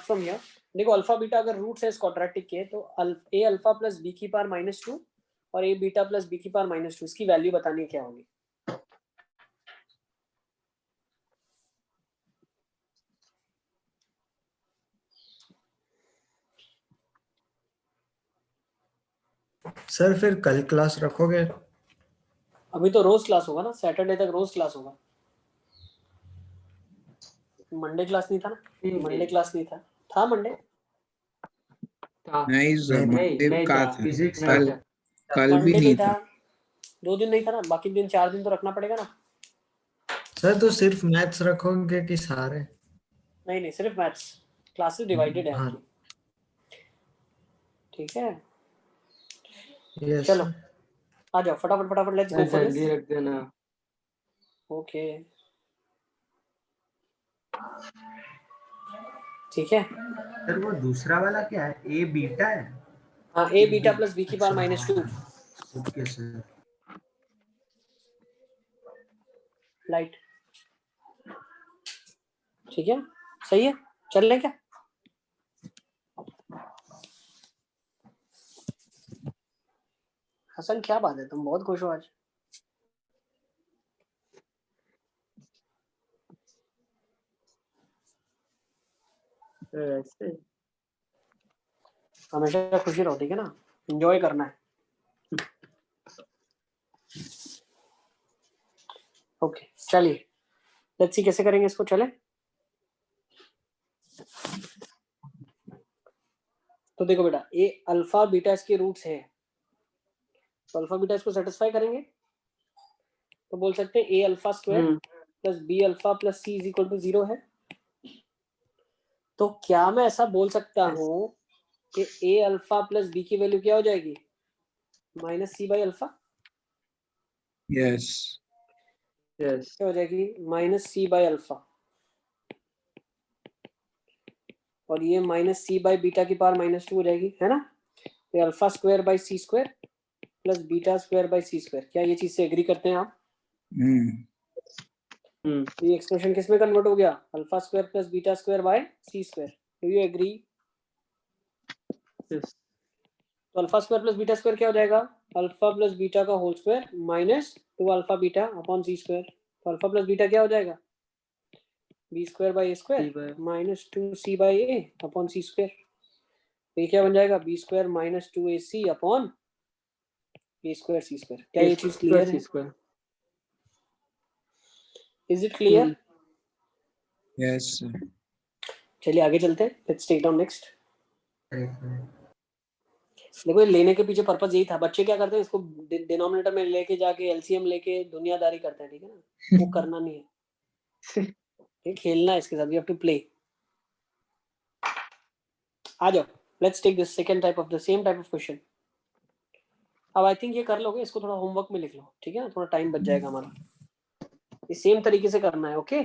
From here, देखो alpha beta अगर roots है इस क्वाड्रेटिक के, तो a अल्फा प्लस b की पावर -2 और a बीटा प्लस b की पावर -2, इसकी वैल्यू बतानी क्या होगी? सर फिर कल क्लास रखोगे? अभी तो रोज क्लास होगा ना, सैटरडे तक रोज क्लास होगा। मंडे क्लास नहीं था ना? मंडे क्लास नहीं था मंडे? नहीं सर, मंडे का था, फिजिक्स कल भी नहीं था। 2 दिन नहीं था ना, बाकी दिन 4 दिन तो रखना पड़ेगा ना। सर तो सिर्फ मैथ्स रखोगे कि सारे? नहीं सिर्फ मैथ्स, क्लासेस डिवाइडेड है हाँ आपकी, ठीक है? यस चलो आ जाओ फटाफट, लेट्स गो फॉर जल्दी दिस। रख देना। ओके ठीक है। सर वो दूसरा वाला क्या है, ए बीटा है? हाँ a बीटा प्लस b की पावर -2। Okay sir. लाइट, ठीक है, सही है, चल लें क्या? हसन क्या बात है, तुम बहुत खुश हो आज। ऐसे हमेशा खुशी रहो, ठीक है ना, एंजॉय करना है। ओके चलिए, लेट्स सी कैसे करेंगे इसको, चले। तो देखो बेटा, ए अल्फा बीटा इसके रूट्स है, तो अल्फा बीटा इसको सेटिस्फाई करेंगे, तो बोल सकते हैं A alpha square plus B alpha plus C is equal to 0 है। तो क्या मैं ऐसा बोल सकता हूँ कि ए अल्फा प्लस बी की वैल्यू क्या हो जाएगी? -c/अल्फा। यस यस क्या हो जाएगी? -c/अल्फा, और ये -c/बीटा की पावर -2 हो जाएगी, है ना? तो alpha square by c square plus beta square by c square, क्या ये चीज से एग्री करते हैं आप? ये एक्सप्रेशन किस में कन्वर्ट हो गया? Alpha square plus beta square by C square. Do you agree? Yes तो alpha square plus beta square क्या हो जाएगा? अल्फा प्लस बीटा का whole square minus 2 alpha beta upon C square. तो अल्फा प्लस बीटा क्या हो जाएगा? B square by A square minus 2c by A upon C square. तो ये क्या बन जाएगा? B square minus 2ac upon A square C square. क्या ये चीज क्लियर है? Is it clear? Yes sir. चलिए आगे चलते हैं, लेट्स टेक डाउन नेक्स्ट। देखो ये लेने के पीछे पर्पस यही था, बच्चे क्या करते हैं, इसको डिनोमिनेटर में लेके जाके एलसीएम लेके दुनियादारी करते हैं, ठीक है ना? वो करना नहीं है, ये खेलना है इसके साथ, वी हैव टू प्ले। आ जाओ, let's take this second type of the same type of question. अब आई थिंक ये कर लोगे, इसको थोड़ा होमवर्क में लिख लो, ठीक है ना, थोड़ा टाइम बच जाएगा हमारा। ये सेम तरीके से करना है, okay?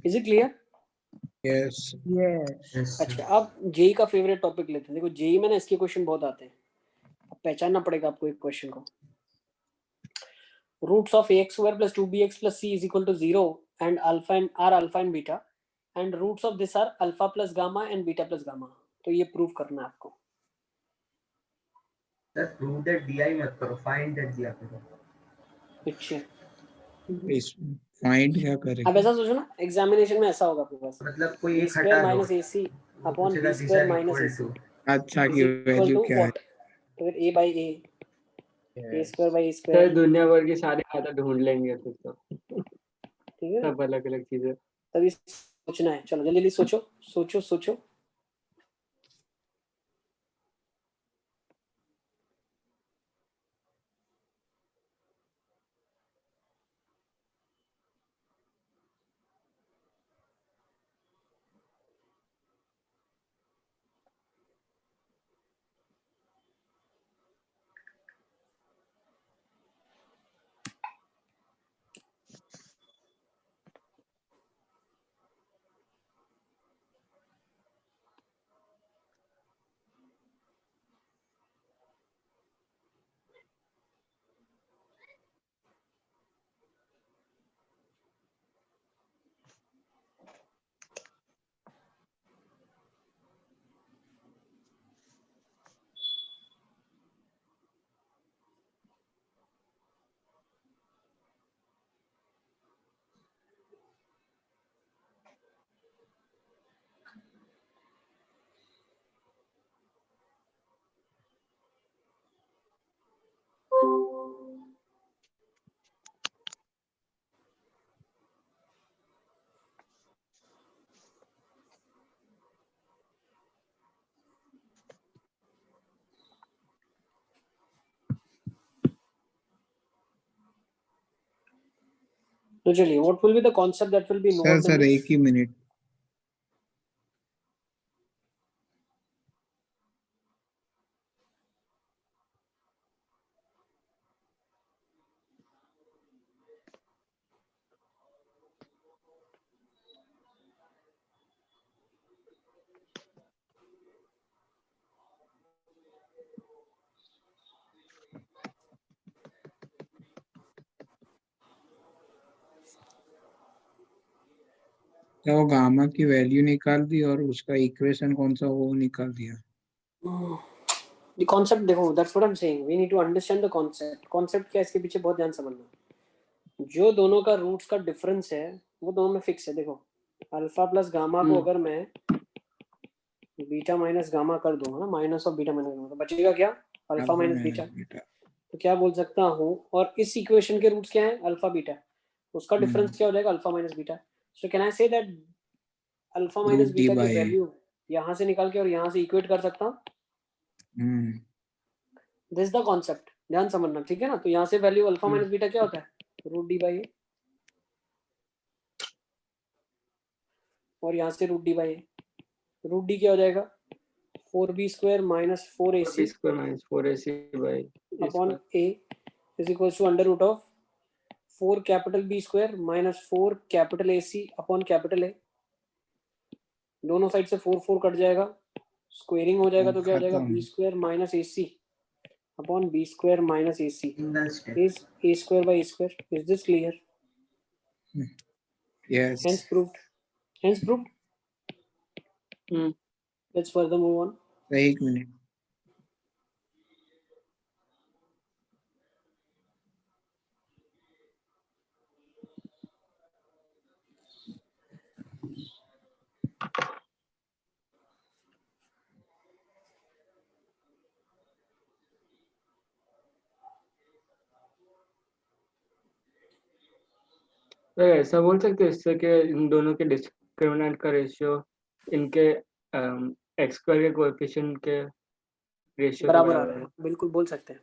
Is it clear? Yes अच्छा, अब जेई का फेवरेट टॉपिक लेते हैं। देखो जेई में ना इसके क्वेश्चन बहुत आते हैं, अब पहचानना पड़ेगा आपको एक क्वेश्चन को। Roots of ax square plus 2bx plus c is equal to 0 and alpha and are alpha and beta and roots of this are alpha plus gamma and beta plus gamma। तो ये prove करना है आपको। Sir prove that दिया ही मत करो, find that दिया करो। अच्छा, फाइंड क्या अब करेगा? ऐसा सोचो ना, एग्जामिनेशन में ऐसा होगा आपके पास, मतलब कोई एक स्क्वायर हटा दो, minus ac upon b square minus ac अच्छा इज की इक्वल वैल्यू टू क्या है? व्हाट? तो फिर a by a square by sir square, दुनिया भर की सारी खाता ढूंढ लेंगे फिर तो, ठीक है? सब अलग अलग चीजें। तभी सोचना है, चलो जल्दी जल्दी सोचो सोचो सोचो। तो चलिए, what will be the concept that will be sir involved in sir this? एक ही मिनट. तो वो गामा की वैल्यू निकाल दी और उसका इक्वेशन कौन सा वो निकाल दिया. The concept देखो, that's what I'm saying. We need to understand the concept. Concept क्या है, इसके पीछे बहुत ध्यान समझना. जो दोनों का रूट्स का डिफरेंस है वो दोनों में फिक्स है. देखो, अल्फा प्लस गामा को अगर मैं बीटा माइनस गामा कर दूंगा ना, minus of beta minus gamma, तो बचेगा क्या? Alpha minus beta. तो क्या बोल सकता हूँ, और इस इक्वेशन के रूट्स क्या है? Alpha beta. उसका डिफरेंस क्या हो जाएगा? Alpha minus beta. So can I say that alpha minus beta की वैल्यू यहाँ से निकाल के और यहाँ से इक्वेट कर सकता हूँ. This is the concept. ध्यान समझना, ठीक है ना. तो यहाँ से वैल्यू अल्फा माइनस बीटा क्या होता है? Root d by a. और यहाँ से root d by a. Root d क्या हो जाएगा? 4b square minus 4ac square minus 4ac by upon a is equal to under root of 4 capital B square minus 4 capital AC upon capital A. दोनों side से 4 cut जाएगा, squaring हो जाएगा, तो क्या हो जाएगा? B square minus AC upon B square minus AC is A square by A square. Is this clear? Yes. Hence proved. Hence proved. Let's further move on. एक मिनट. तो ऐसा बोल सकते हो इससे कि इन दोनों के डिस्क्रिमिनेंट का रेशियो इनके एक्स स्क्वायर के कोएफिशिएंट के रेशियो के बराबर आ बराबर रहा है. है, बिल्कुल बोल सकते हैं.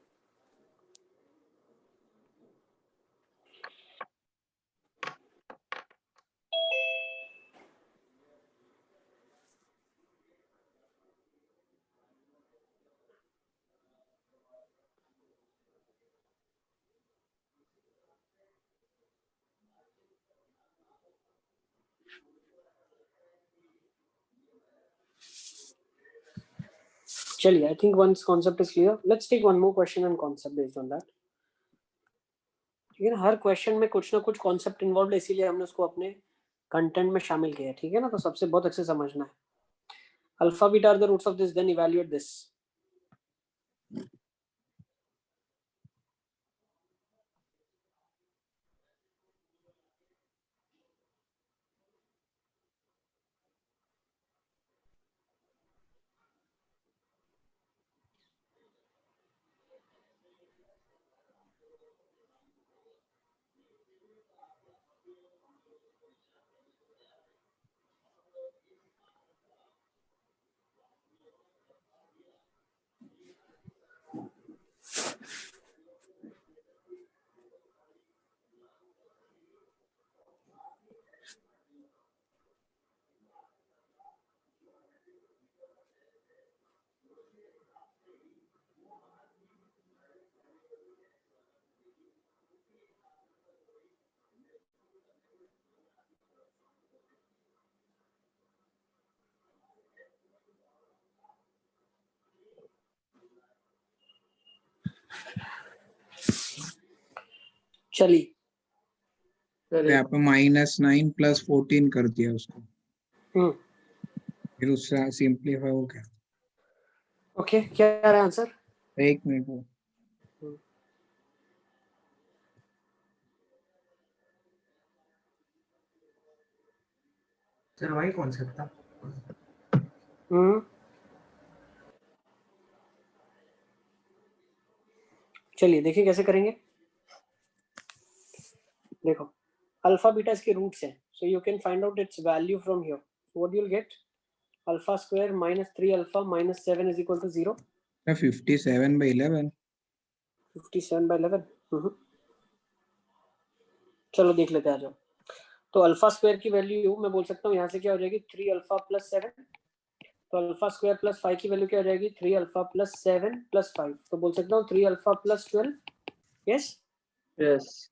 चलिए, I think one concept is clear. Let's take one more question and concept based on that. ठीक है ना. हर क्वेश्चन में कुछ ना कुछ कॉन्सेप्ट इन्वॉल्व है, इसीलिए हमने उसको अपने कंटेंट में शामिल किया है. ठीक है ना. तो सबसे बहुत अच्छे से समझना है. Alpha beta are the roots of this, then evaluate this. चलिए, यहाँ पे -9 + 14 कर दिया उसको. फिर उससे सिंपलीफाई हो गया. ओके, क्या आ रहा है आंसर? एक मिनट. सर वही कॉन्सेप्ट था. चलिए देखिए कैसे करेंगे. देखो, अल्फा बीटा इसके रूट्स हैं, so you can find out its value from here. What you will get? Alpha square minus 3 alpha minus 7 is equal to 0. 57/11. 57/11. चलो देख लेते हैं, आ जाओ। तो अल्फा स्क्वायर की वैल्यू मैं बोल सकता हूँ यहाँ से क्या हो जाएगी 3 अल्फा प्लस 7। तो अल्फा स्क्वायर प्लस 5 की वैल्यू क्या हो जाएगी 3 अल्फा प्लस 7 प्लस 5। तो बोल सकता हूँ 3 alpha plus 12। Yes, yes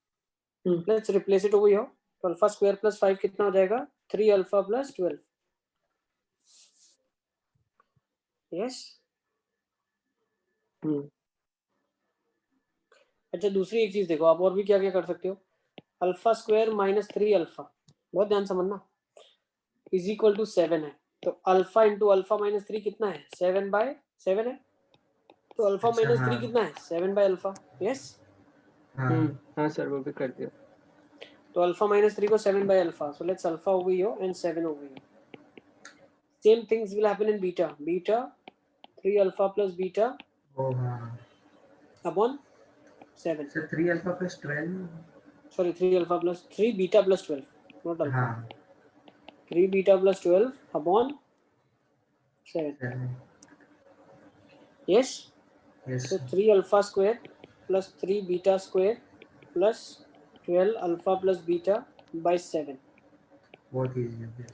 let's replace it over here. तो अल्फा स्क्वायर प्लस 5 कितना हो जाएगा 3 अल्फा प्लस 12। यस। अच्छा, दूसरी एक चीज देखो, आप और भी क्या क्या कर सकते हो। अल्फा स्क्वायर माइनस 3 अल्फा, बहुत ध्यान समझना, इज इक्वल टू 7 है। तो अल्फा इंटू अल्फा माइनस 3 कितना है 7/7 है। तो अल्फा अच्छा, माइनस 3 हाँ कितना है 7/अल्फा। यस। हाँ हाँ सर वो भी कर दिया। तो अल्फा माइनस 3 को 7/अल्फा, so let's alpha over here and 7 over here. Same things will happen in beta. Beta 3 alpha plus beta oh हाँ upon 7। Sir 3 alpha plus 12। Sorry 3 alpha plus 3 beta plus 12, not alpha. हाँ 3 beta plus 12 upon 7। 7। Yes. Yes So 3 alpha square plus 3 beta square plus 12 alpha plus beta by 7. बहुत easy है फिर।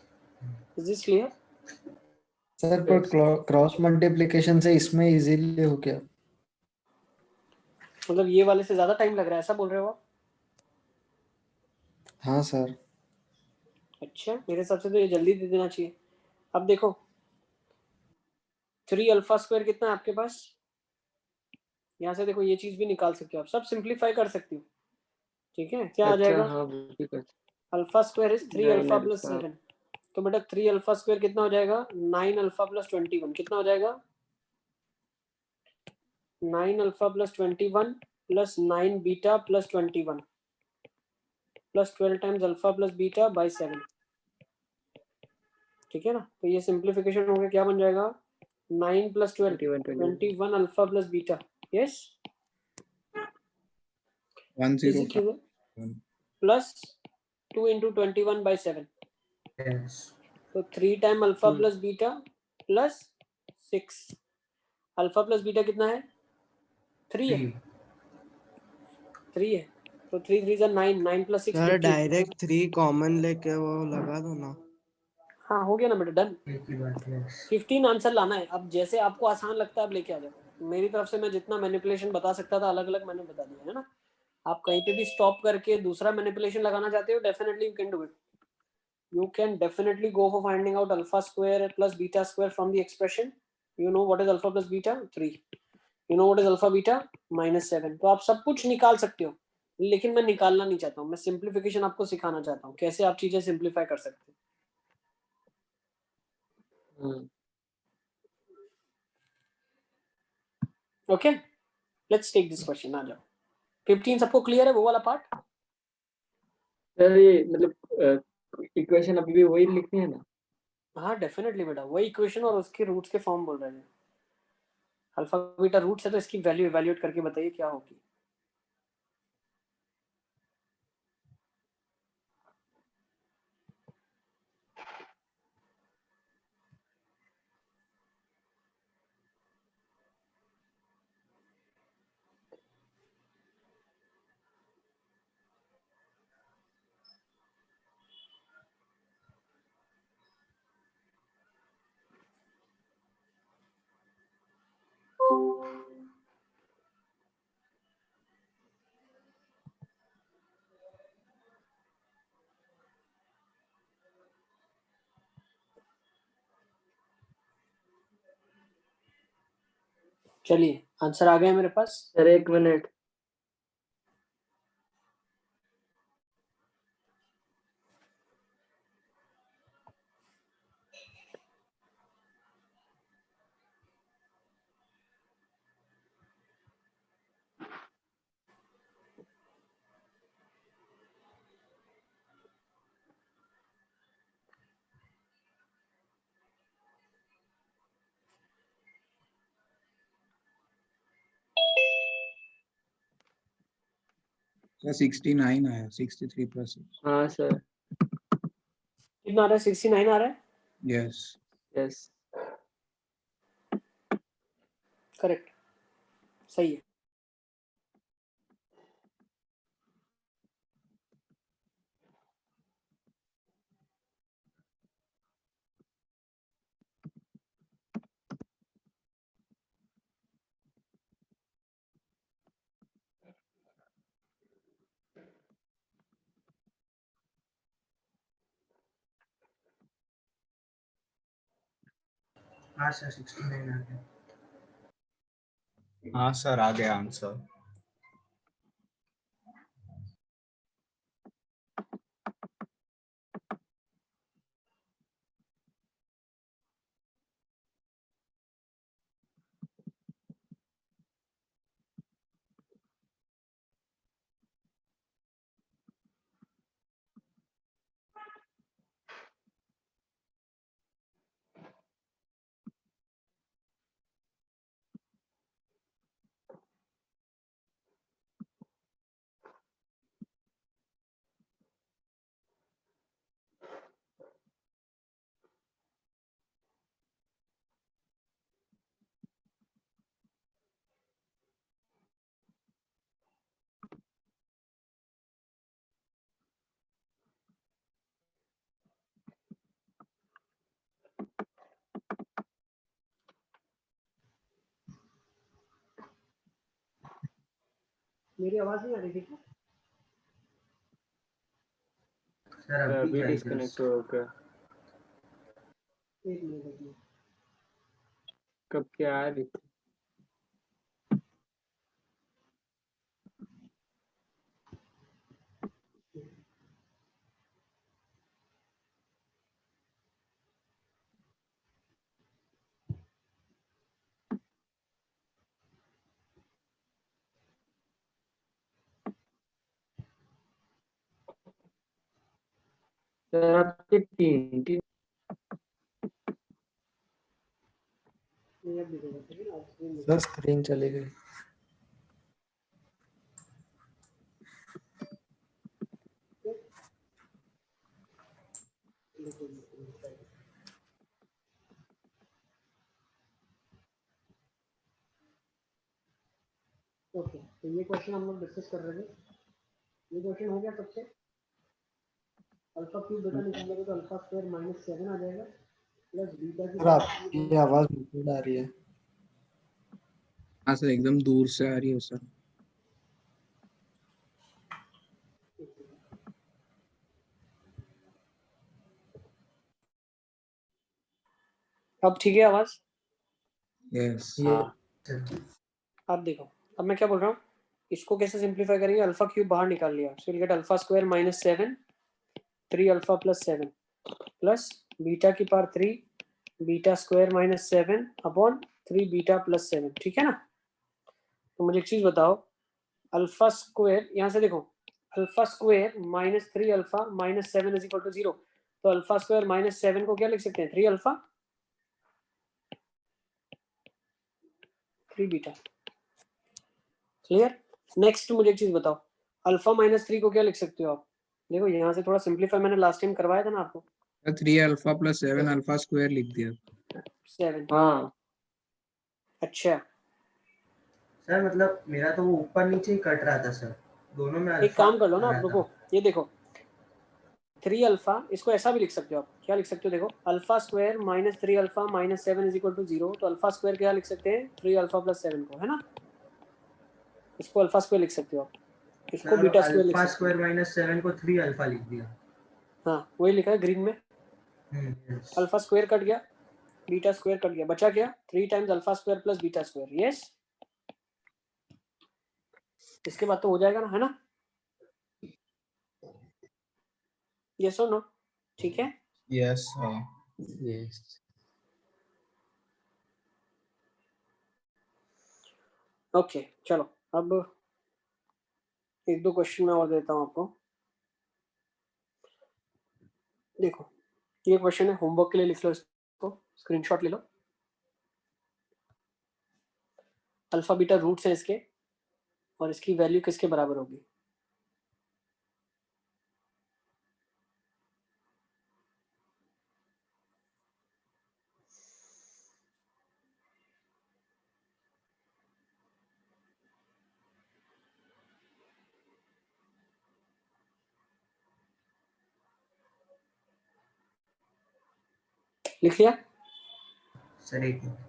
Is this clear? Sir पर cross multiplication से इसमें easily हो गया। मतलब ये वाले से ज्यादा टाइम लग रहा है, ऐसा बोल रहे हो आप? हाँ सर। अच्छा, मेरे हिसाब से तो ये जल्दी दे देना चाहिए। अब देखो 3 अल्फा स्क्वायर कितना है आपके पास, यहाँ से देखो ये चीज भी निकाल सकते हो आप, सब सिंप्लीफाई कर सकते हो। ठीक है, क्या आ अच्छा जाएगा हाँ वो भी कर alpha square is 3 9 alpha plus alpha 7। तो बेटा 3 अल्फा स्क्वायर कितना हो जाएगा 9 अल्फा प्लस 21 कितना हो जाएगा 9 alpha plus 21 plus 9 beta plus 21 plus 12 times alpha plus beta by 7। ठीक है ना, तो ये सिंप्लीफिकेशन हो गया, क्या बन जाएगा 9 plus 12 21 alpha plus beta. Yes, 105 plus 2 into 21 by 7। Yes तो 3 time alpha plus beta plus 6। Alpha plus beta कितना है 3 है, 3 है। तो 3 3 9, 9 प्लस 6 सर 15। डायरेक्ट 3 कॉमन लेके वो लगा दो ना। हाँ हो गया ना बेटा, डन। एक ही बात है। 15 आंसर लाना है। अब जैसे आपको आसान लगता है आप लेके आ जाओ। मेरी तरफ से मैं जितना मैनिपुलेशन बता सकता था अलग अलग मैंने बता दिया है ना। आप कहीं पे भी स्टॉप करके दूसरा मैनिपुलेशन लगाना चाहते हो, definitely you can do it. You can definitely go for finding out alpha square plus beta square from the expression. You know what is alpha plus beta 3. You know what is alpha beta -7. तो आप सब कुछ निकाल सकते हो, लेकिन मैं निकालना नहीं चाहता हूँ, मैं सिंप्लीफिकेशन आपको सिखाना चाहता हूँ कैसे आप चीजें सिंप्लीफाई कर सकते हो। Okay, let's take this question. आ जाओ 15 सबको क्लियर है वो वाला पार्ट? सर ये मतलब इक्वेशन अभी भी वही लिखनी है ना? हाँ डेफिनेटली बेटा, वही इक्वेशन और उसके रूट्स के फॉर्म बोल रहे हैं। अल्फा बीटा रूट्स है तो इसकी वैल्यू इवैल्यूएट करके बताइए क्या होगी। चलिए आंसर आ गया मेरे पास। सर एक मिनट, सर 69 आया 63 प्लस। हाँ सर कितना आ रहा है 69 आ रहा है। Yes yes. करेक्ट, सही है। हाँ सर 69 आ गया। हाँ सर आ गया आंसर। मेरी आवाज नहीं आ रही थी क्या? सर अब अभी भी डिस्कनेक्ट हो गया। एक मिनट। कब क्या आ रही थी? सर आपके तीन तीन सर स्क्रीन चली गई। ओके, तो ये क्वेश्चन हम लोग डिस्कस कर रहे थे। ये क्वेश्चन हो गया सबसे। अल्फा क्यूब बेटा निकालेंगे तो अल्फा स्क्वायर माइनस 7 आ जाएगा प्लस बीटा की सर आपकी आवाज बिल्कुल आ रही है। हाँ सर एकदम दूर से आ रही है सर। अब ठीक है आवाज? यस। ये अब देखो, अब मैं क्या बोल रहा हूँ, इसको कैसे सिंप्लीफाई करेंगे? अल्फा क्यूब बाहर निकाल लिया, so will get alpha square minus 7 3 alpha plus 7 plus beta की power 3 beta square minus 7 upon 3 beta plus 7। ठीक है ना? तो मुझे एक चीज बताओ, अल्फा स्क्वायर यहाँ से देखो, alpha square minus 3 alpha minus 7 is equal to 0। तो अल्फा स्क्वायर माइनस 7 को क्या लिख सकते हैं? 3 अल्फा 3 बीटा। क्लियर? नेक्स्ट मुझे एक चीज बताओ, अल्फा माइनस 3 को क्या लिख सकते हो आप? देखो यहाँ से थोड़ा सिंप्लीफाई मैंने लास्ट टाइम करवाया था ना आपको। 3 अल्फा प्लस 7 अल्फा स्क्वायर लिख दिया। 7। हाँ अच्छा, सर मतलब मेरा तो वो ऊपर नीचे ही कट रहा था सर, दोनों में एक अल्फा काम कर लो आ ना, रहा रुको, था। ये देखो 3 अल्फा, इसको ऐसा भी लिख सकते हो आप। क्या लिख सकते हो? देखो alpha square minus 3 alpha minus 7 is equal to 0। तो अल्फा स्क्वायर क्या लिख सकते हैं? 3 अल्फा प्लस 7 को, है ना? इसको अल्फा स्क्वायर लिख सकते हो आप, इसको सर बीटा स्क्वायर लिख अल्फा सकते स्क्वायर माइनस 7 को 3 अल्फा लिख दिया। हो। हाँ वही लिखा है ग्रीन में। yes। अल्फा स्क्वायर कट गया, बीटा स्क्वायर कट गया, बचा क्या? 3 times alpha square plus beta square. Yes, इसके बाद तो हो जाएगा ना, है ना? यस और नो? ठीक है। यस यस ओके चलो, अब एक दो क्वेश्चन मैं और देता हूँ आपको। देखो ये क्वेश्चन है, होमवर्क के लिए लिख लो इसको, स्क्रीनशॉट ले लो। अल्फा बीटा रूट्स हैं इसके, और इसकी वैल्यू किसके बराबर होगी? लिख लिया? सर एक मिनट।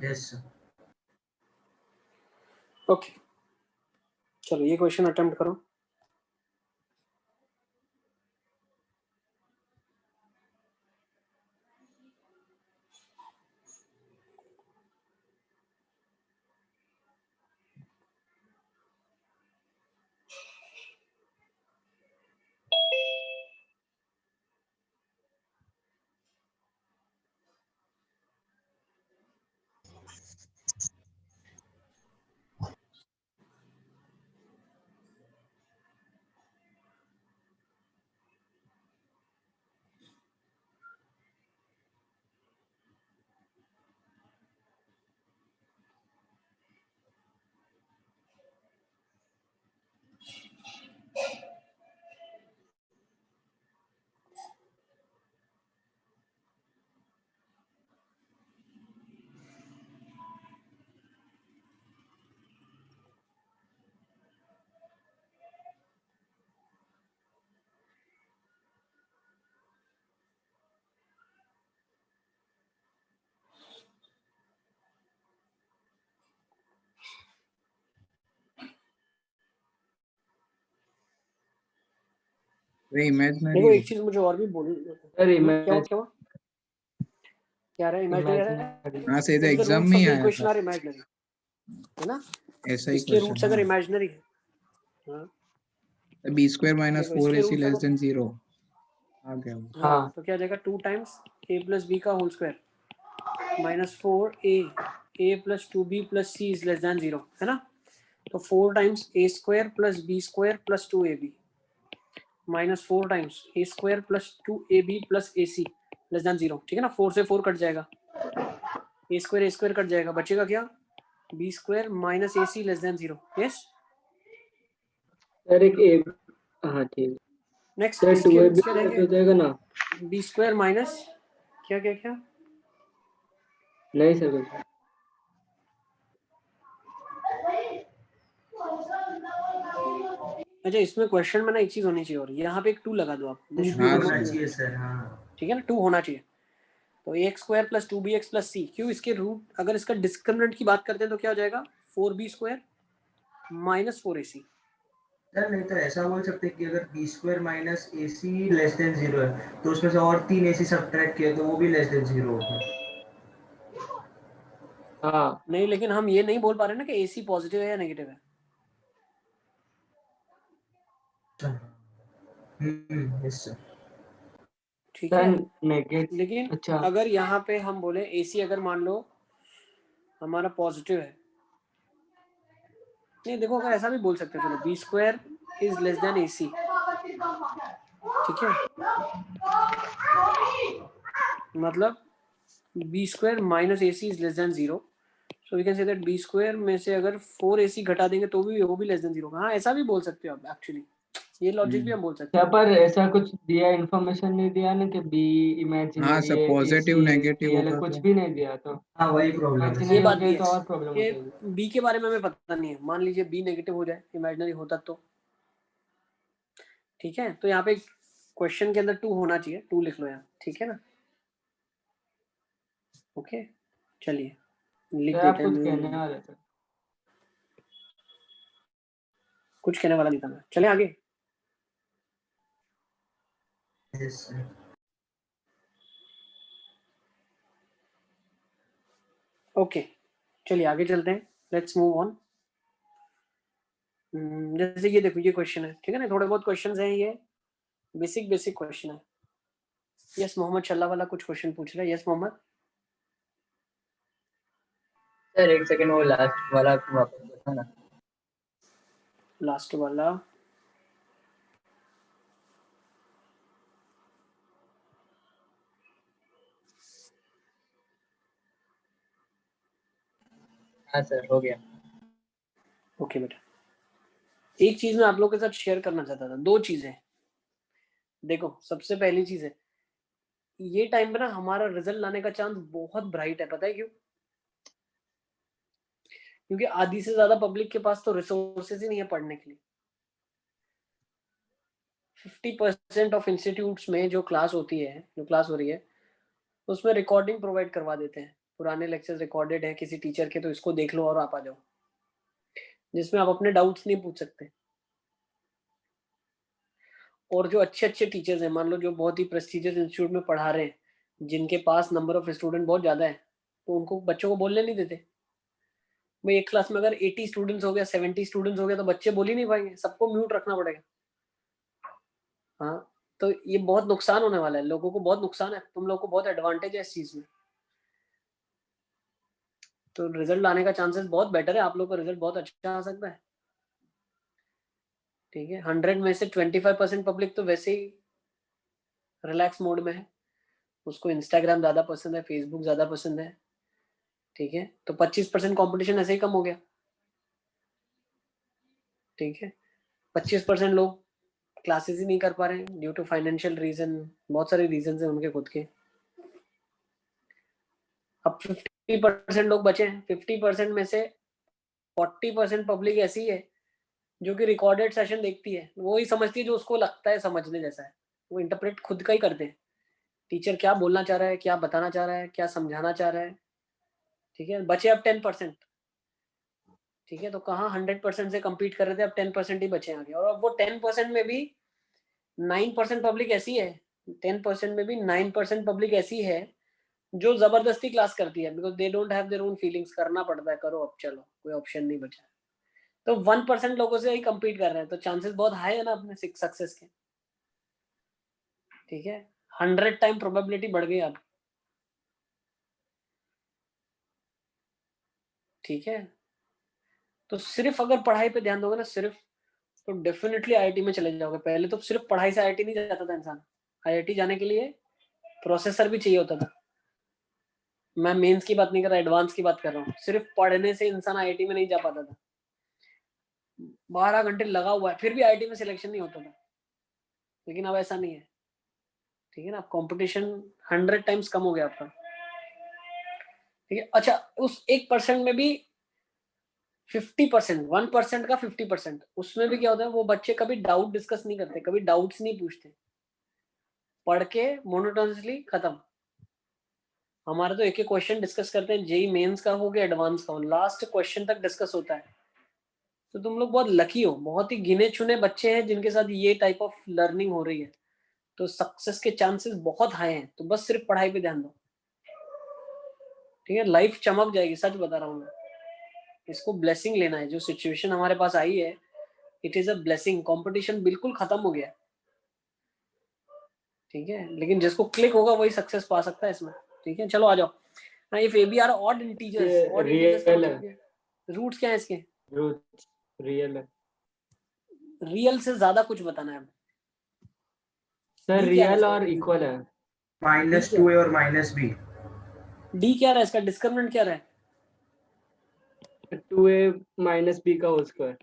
Yes sir. ओके, चलो ये क्वेश्चन अटेम्प्ट करो। वे देखो इमेजिनरी एक चीज मुझे और भी बोलनी सर क्या इमेज क्या हुआ? क्या रहा है? इमेजिनरी आ रहा है? इमेजिनरी हाँ सीधे If the एग्जाम roots में of ही the आया equation था are imaginary, है ना? ऐसा ही इसके रूट्स क्वेश्चन। अगर हाँ इमेजिनरी है, हाँ, बी स्क्वायर माइनस देखो फोर इसके ए सी रूट्स लेस अगर, देन 0 आ गया वो। हाँ, हाँ तो क्या आ जाएगा? 2 टाइम्स a प्लस बी का whole square minus 4a a plus 2b plus c is less than 0, है ना? तो 4 times a square plus b square plus 2ab minus 4 times a square plus 2ab plus ac less than 0, ठीक है ना? 4 से 4 cut जाएगा, a square cut जाएगा, बचेगा क्या? b square minus ac less than 0। Yes, sir एक ए, हाँ ठीक है नेक्स्ट सर, इसके 2ab रूट्स क्या रहेंगे? हो जाएगा ना? b स्क्वायर माइनस क्या क्या क्या नहीं सर कुछ अच्छा, इसमें क्वेश्चन में ना एक चीज होनी चाहिए, और यहाँ पे एक 2 लगा दो आप, हाँ होना सर चाहिए सर। हाँ ठीक है ना? 2 होना चाहिए। तो ए स्क्वायर प्लस 2bx प्लस सी, क्यों? इसके रूट अगर इसका डिस्क्रिमिनेंट की बात करते हैं तो क्या हो जाएगा? 4b square minus 4ac। Sir, नहीं तो ऐसा बोल सकते हैं कि अगर बी स्क्वायर माइनस ए सी लेस देन 0 है तो उसमें से और 3 AC सब्ट्रैक्ट किया तो वो भी लेस देन 0 होगा। हाँ नहीं, लेकिन हम ये नहीं बोल पा रहे ना कि ac पॉजिटिव है या नेगेटिव है। Yes sir. ठीक सर है, नेगेटिव, लेकिन अच्छा अगर यहाँ पे हम बोले ac अगर मान लो हमारा पॉजिटिव है, नहीं देखो अगर ऐसा भी बोल सकते हैं, चलो b square is less than ac, ठीक है? मतलब b square minus ac is less than 0, so we can say that b square में से अगर 4ac घटा देंगे तो भी वो भी लेस देन 0। हाँ, ऐसा भी बोल सकते हो आप एक्चुअली, ये लॉजिक भी हम बोल सकते क्या, हैं। पर ऐसा कुछ दिया इन्फॉर्मेशन नहीं दिया ना कि बी हाँ इमेजिनरी सर है, पॉजिटिव एसी है, नेगेटिव रियल है, होता कुछ तो। भी नहीं दिया तो हाँ, वही प्रॉब्लम है। ये इमेजिनरी हो बात भी गई है, तो और प्रॉब्लम हो ये जाएगी। बी के बारे में हमें पता नहीं है, मान लीजिए बी नेगेटिव हो जाए, इमेजिनरी होता तो, ठीक है? तो यहाँ पे क्वेश्चन के अंदर 2 होना चाहिए, 2 लिख लो यहाँ, ठीक है ना? ओके, चलिए लिख सर आप देते कुछ कहने हैं। वाले थे? कुछ कहने वाला नहीं था मैं, चले आगे। Yes sir. ओके, चलिए आगे चलते हैं, लेट्स मूव ऑन। जैसे ये देखो, ये क्वेश्चन है, ठीक है ना? थोड़े बहुत क्वेश्चंस हैं, ये बेसिक क्वेश्चन है। यस मोहम्मद शल्ला वाला कुछ क्वेश्चन पूछ रहा है। यस मोहम्मद। सर एक सेकंड, वो लास्ट वाला वापस बताना। लास्ट वाला हाँ सर हो गया। ओके बेटा, एक चीज मैं आप लोगों के साथ शेयर करना चाहता था, 2 चीजें। देखो सबसे पहली चीज है, ये टाइम पे ना हमारा रिजल्ट लाने का चांस बहुत ब्राइट है, पता है क्यों? क्योंकि आधी से ज्यादा पब्लिक के पास तो रिसोर्सेज ही नहीं है पढ़ने के लिए। 50% ऑफ इंस्टीट्यूट्स में जो क्लास होती है, जो क्लास हो रही है, उसमें रिकॉर्डिंग प्रोवाइड करवा देते हैं, पुराने लेक्चर्स रिकॉर्डेड है किसी टीचर के, तो इसको देख लो और आप आ जाओ, जिसमें आप अपने डाउट्स नहीं पूछ सकते। और जो अच्छे अच्छे टीचर्स हैं, मान लो जो बहुत ही प्रेस्टिजियस इंस्टीट्यूट में पढ़ा रहे हैं, जिनके पास नंबर ऑफ स्टूडेंट बहुत ज्यादा है, तो उनको बच्चों को बोलने नहीं देते। भाई एक क्लास में अगर 80 स्टूडेंट्स हो गया, 70 स्टूडेंट्स हो गया, तो बच्चे बोल ही नहीं पाएंगे, सबको म्यूट रखना पड़ेगा। हाँ, तो ये बहुत नुकसान होने वाला है, लोगों को बहुत नुकसान है, तुम लोग को बहुत एडवांटेज है इस चीज में। तो रिजल्ट लाने का चांसेस बहुत बेटर है, आप लोग का रिजल्ट बहुत अच्छा आ सकता है। ठीक है, 100 में से 25% पब्लिक तो वैसे ही रिलैक्स मोड में है, उसको इंस्टाग्राम ज्यादा पसंद है, फेसबुक ज्यादा पसंद है। ठीक है, तो 25% कॉम्पिटिशन ऐसे ही कम हो गया। ठीक है, 25% लोग क्लासेस ही नहीं कर पा रहे हैं ड्यू टू फाइनेंशियल रीजन, बहुत सारे रीजन है उनके खुद के। अब 50% लोग बचे हैं, 50% में से 40% पब्लिक ऐसी है जो कि रिकॉर्डेड सेशन देखती है, वो ही समझती है जो उसको लगता है समझने जैसा है, वो इंटरप्रेट खुद का ही करते हैं, टीचर क्या बोलना चाह रहा है, क्या बताना चाह रहा है, क्या समझाना चाह रहा है। ठीक है, बचे अब 10%। ठीक है, तो कहाँ 100% से कम्पीट कर रहे थे, अब 10% ही बचे आगे। और अब वो 10% में भी 9% पब्लिक ऐसी है, 10% में भी 9% पब्लिक ऐसी है जो जबरदस्ती क्लास करती है, because they don't have their own feelings, करना पड़ता है, करो अब चलो, कोई ऑप्शन नहीं बचा। तो 1% लोगों से ही कम्पीट कर रहे हैं, तो चांसेस बहुत हाई है ना अपने सक्सेस के। ठीक है, 100 टाइम प्रोबेबिलिटी बढ़ गई अब। ठीक है, तो सिर्फ अगर पढ़ाई पे ध्यान दोगे ना सिर्फ, तो डेफिनेटली आईआईटी में चले जाओगे। पहले तो सिर्फ पढ़ाई से आईआईटी नहीं जाता था इंसान, आईआईटी जाने के लिए प्रोसेसर भी चाहिए होता था। मैं मेंस की बात नहीं कर रहा, एडवांस की बात कर रहा हूँ। सिर्फ पढ़ने से इंसान आईआईटी में नहीं जा पाता था, 12 घंटे लगा हुआ है फिर भी आईआईटी में सिलेक्शन नहीं होता था। लेकिन अब ऐसा नहीं है। ठीक है ना, कंपटीशन 100 टाइम्स कम हो गया आपका। ठीक है, अच्छा उस 1% में भी 50%, 1% का 50%, उसमें भी क्या होता है, वो बच्चे कभी डाउट डिस्कस नहीं करते, कभी डाउट्स नहीं पूछते, पढ़ के मोनोटोनसली खत्म। हमारे तो एक एक क्वेश्चन डिस्कस करते हैं, जेई मेंस का हो गया, एडवांस का हो, लास्ट क्वेश्चन तक डिस्कस होता है। तो तुम लोग बहुत लकी हो, बहुत ही गिने चुने बच्चे हैं जिनके साथ ये टाइप ऑफ लर्निंग हो रही है, तो सक्सेस के चांसेस बहुत हाई हैं। तो बस सिर्फ पढ़ाई पे ध्यान दो। ठीक है, लाइफ चमक जाएगी, सच बता रहा हूँ मैं। इसको ब्लेसिंग लेना है, जो सिचुएशन हमारे पास आई है, it is a blessing. Competition बिल्कुल खत्म हो गया। ठीक है, लेकिन जिसको क्लिक होगा वही सक्सेस पा सकता है इसमें। ठीक है, चलो आ जाओ। हाँ, if a b are odd integers, odd integers का रियल है, मतलब रूट्स क्या है इसके? रूट रियल है रियल से ज्यादा कुछ बताना है। सर, D क्या है रियल इसका? और इक्वल है। -2a और -b। डी क्या रहा है इसका? डिस्क्रिमिनेंट क्या रहा है? 2a माइनस b का होल स्क्वायर।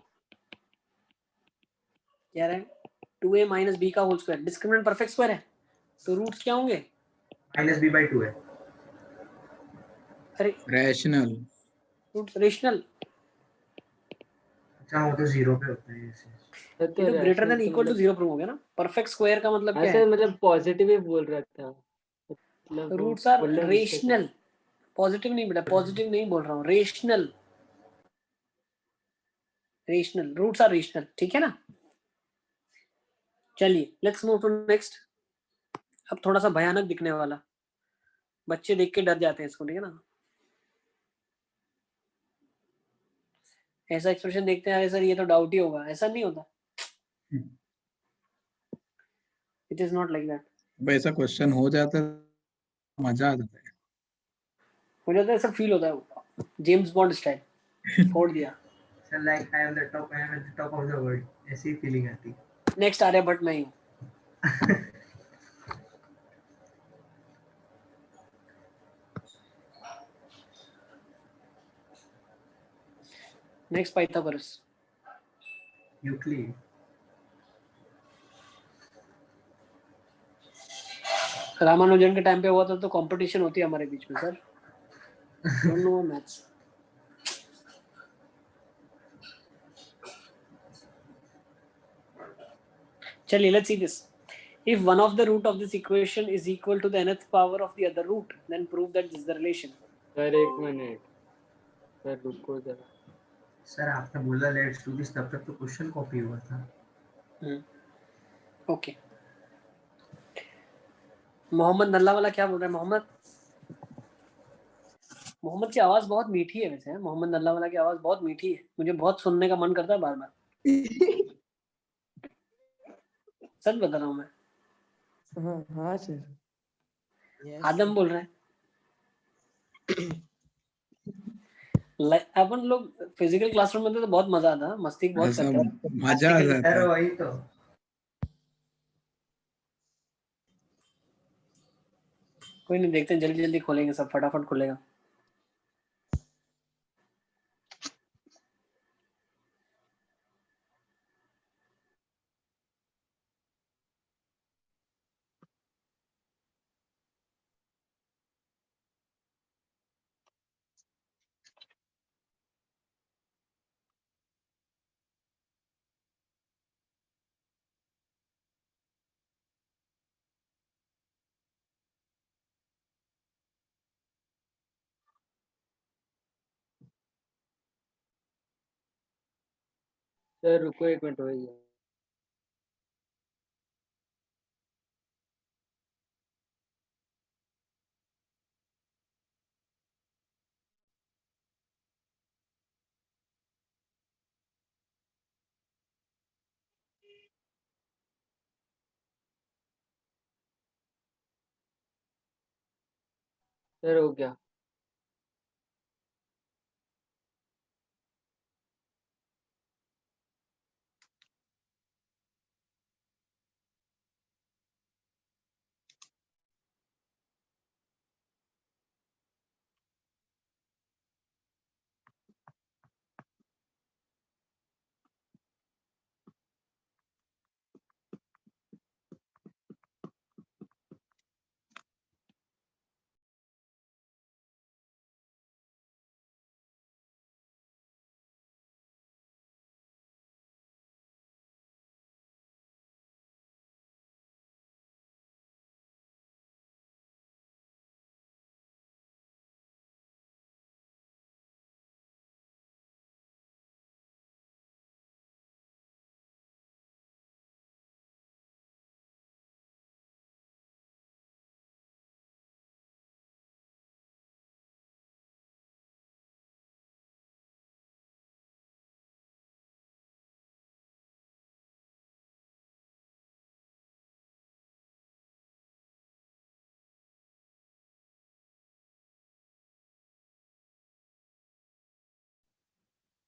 क्या रहा है? 2a माइनस बी का whole square. Discriminant perfect square है, तो रूट्स क्या होंगे? -b/2 है। अरे रैशनल। रूट्स रेशनल, अच्छा वो तो 0 पे होता है ऐसे। ये तो ग्रेटर देन तो इक्वल टू 0 प्रूव हो गया ना। परफेक्ट स्क्वायर का मतलब क्या ऐसे है? मतलब पॉजिटिव ही बोल रहा था, मतलब रूट्स आर बोलने में mistake है। रेशनल, पॉजिटिव नहीं बेटा, पॉजिटिव नहीं बोल रहा हूँ, rational, rational, roots are rational. ठीक है ना। चलिए लेट्स मूव टू नेक्स्ट। अब थोड़ा सा भयानक दिखने वाला, बच्चे देख के डर जाते हैं इसको। ठीक है ना, ऐसा एक्सप्रेशन देखते हैं, अरे सर ये तो डाउट ही होगा, ऐसा नहीं होता। It is not like that. अब ऐसा क्वेश्चन हो जाता है मजा आ जाता है। हो जाता है, सब फील होता है, जेम्स बॉन्ड स्टाइल, फोड़ दिया। Sir like I am the top, I am at the top of the world, ऐसी फीलिंग आती। नेक्स्ट आर्यभट्ट मैं ही हूँ। Next Pythagoras. यूक्लिड। रामानुजन के टाइम पे हुआ था, तो कंपटीशन होती है हमारे बीच में सर। Don't know maths. चलिए let's see this. If one of the root of this equation is equal to the nth power of the other root, then prove that this is the relation. Sir एक minute sir रुको जरा। Sir आपने बोला let's do this, तब तक तो question copy हुआ था। ओके, मोहम्मद नल्ला वाला क्या बोल रहा है? मोहम्मद मोहम्मद की आवाज बहुत मीठी है वैसे। मोहम्मद नल्ला वाला की आवाज बहुत मीठी है, मुझे बहुत सुनने का मन करता है बार बार। सच बता रहा हूँ मैं। हाँ हाँ सर। यस आदम बोल रहे हैं अपन लोग फिजिकल क्लासरूम में थे तो बहुत मजा आता, मस्ती बहुत ऐसा करते हैं। मजा आ जाता सर है। वही तो। कोई नहीं, देखते हैं, जल्दी जल्दी खोलेंगे, सब फटाफट खुलेगा। सर रुको एक मिनट हो गया। सर हो गया।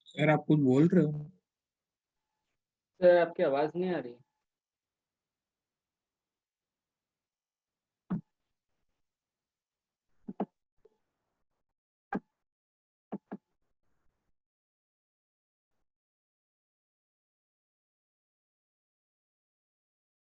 सर आप कुछ बोल रहे हो? सर आपकी आवाज नहीं आ रही।